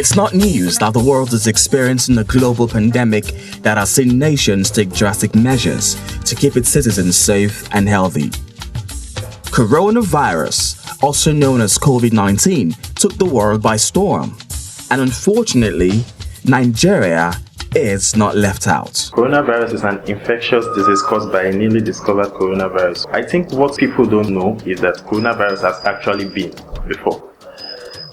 It's not news that the world is experiencing a global pandemic that has seen nations take drastic measures to keep its citizens safe and healthy. Coronavirus, also known as COVID-19, took the world by storm. And unfortunately, Nigeria is not left out. Coronavirus is an infectious disease caused by a newly discovered coronavirus. I think what people don't know is that coronavirus has actually been before.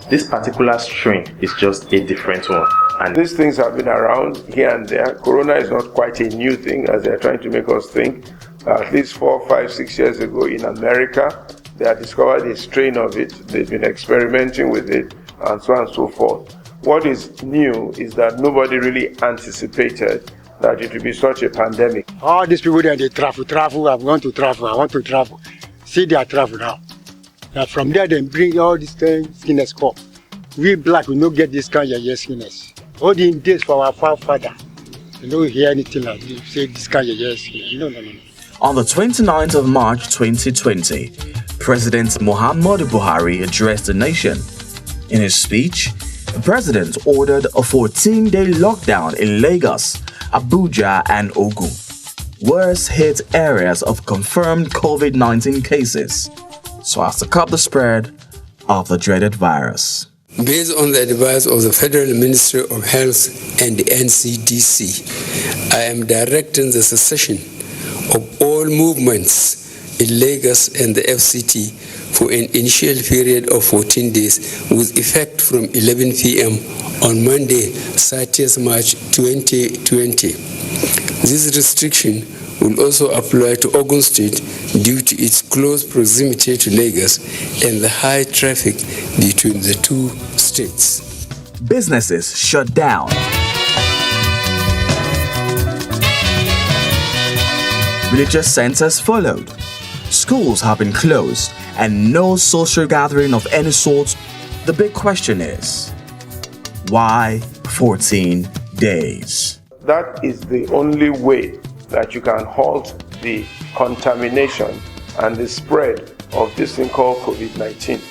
This particular strain is just a different one. And these things have been around here and there. Corona is not quite a new thing, as they're trying to make us think. At least 4, 5, 6 years ago in America, they had discovered a strain of it. They've been experimenting with it, and so on and so forth. What is new is that nobody really anticipated that it would be such a pandemic. All these people that they travel, I'm going to travel, I want to travel. See their travel now. Now from there they bring all these sickness come. We black, we don't get this kind of sickness. All the days for our forefather, you don't hear anything like this, say this kind of sickness. No. On the 29th of March 2020, President Muhammadu Buhari addressed the nation. In his speech, the president ordered a 14-day lockdown in Lagos, Abuja and Ogun, worst hit areas of confirmed COVID-19 cases, so as to curb the spread of the dreaded virus. Based on the advice of the Federal Ministry of Health and the NCDC, I am directing the cessation of all movements in Lagos and the FCT for an initial period of 14 days with effect from 11 p.m. on Monday, 30th March 2020. This restriction will also apply to Ogun State due to its close proximity to Lagos and the high traffic between the two states. Businesses shut down. Religious centers followed. Schools have been closed and no social gathering of any sort. The big question is, why 14 days? That is the only way that you can halt the contamination and the spread of this thing called COVID-19.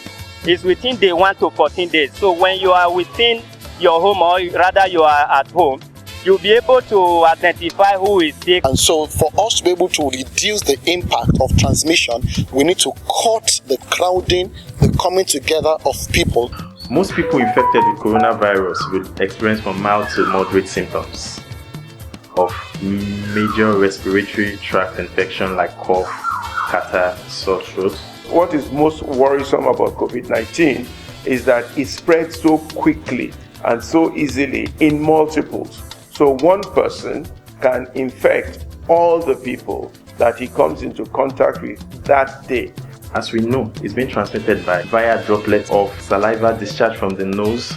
It's within day 1 to 14 days. So when you are within your home, or rather you are at home, you'll be able to identify who is sick. And so for us to be able to reduce the impact of transmission, we need to cut the crowding, the coming together of people. Most people infected with coronavirus will experience from mild to moderate symptoms of major respiratory tract infection like cough, catarrh, sore throat. What is most worrisome about COVID-19 is that it spreads so quickly and so easily in multiples. So one person can infect all the people that he comes into contact with that day. As we know, it's being transmitted via droplets of saliva discharged from the nose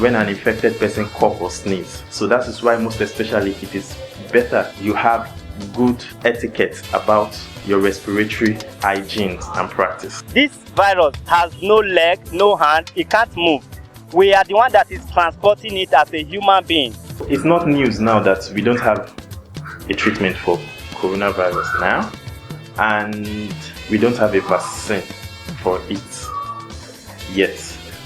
when an infected person cough or sneeze. So that is why most especially it is better you have good etiquette about your respiratory hygiene and practice. This virus has no leg, no hand, it can't move. We are the one that is transporting it as a human being. It's not news now that we don't have a treatment for coronavirus now, and we don't have a vaccine for it yet.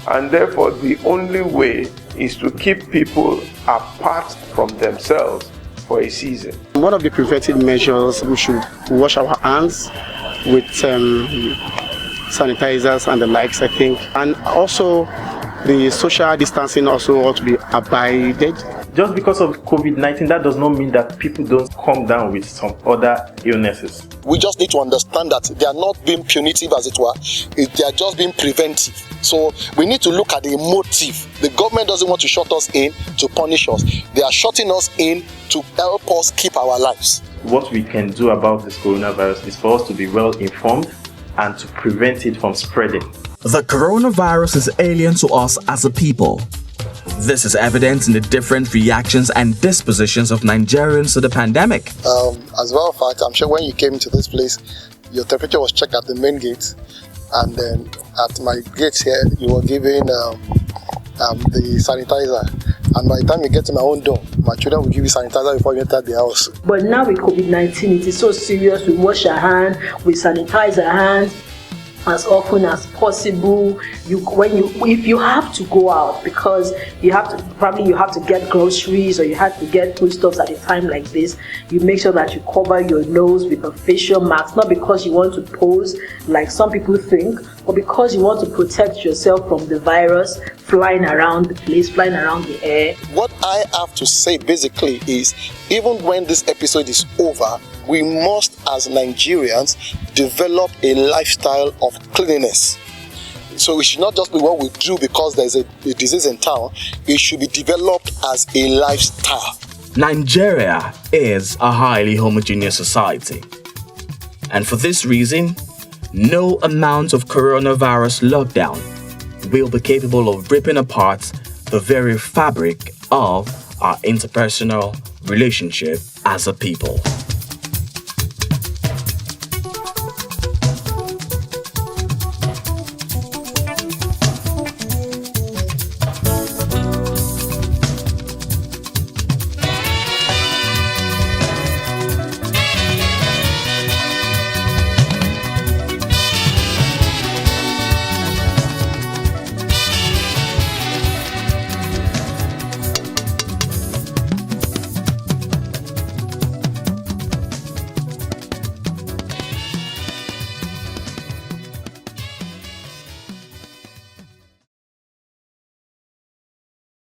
And therefore, the only way is to keep people apart from themselves for a season. One of the preventive measures, we should wash our hands with sanitizers and the likes, I think. And also, the social distancing also ought to be abided. Just because of COVID-19, that does not mean that people don't come down with some other illnesses. We just need to understand that they are not being punitive, as it were. They are just being preventive. So we need to look at the motive. The government doesn't want to shut us in to punish us. They are shutting us in to help us keep our lives. What we can do about this coronavirus is for us to be well informed and to prevent it from spreading. The coronavirus is alien to us as a people. This is evident in the different reactions and dispositions of Nigerians to the pandemic. As a matter of fact, I'm sure when you came into this place, your temperature was checked at the main gate, and then at my gate here, you were given the sanitizer. And by the time you get to my own door, my children will give you sanitizer before you enter the house. But now with COVID-19, it is so serious. We wash our hands, we sanitize our hands. as often as possible. If you have to go out because you have to get groceries or you have to get foodstuffs at a time like this, you make sure that you cover your nose with a facial mask, not because you want to pose like some people think, but because you want to protect yourself from the virus flying around the place, flying around the air. What I have to say basically is, even when this episode is over, we must, as Nigerians, develop a lifestyle of cleanliness. So it should not just be what we do because there's a disease in town. It should be developed as a lifestyle. Nigeria is a highly homogeneous society. And for this reason, no amount of coronavirus lockdown will be capable of ripping apart the very fabric of our interpersonal relationship as a people.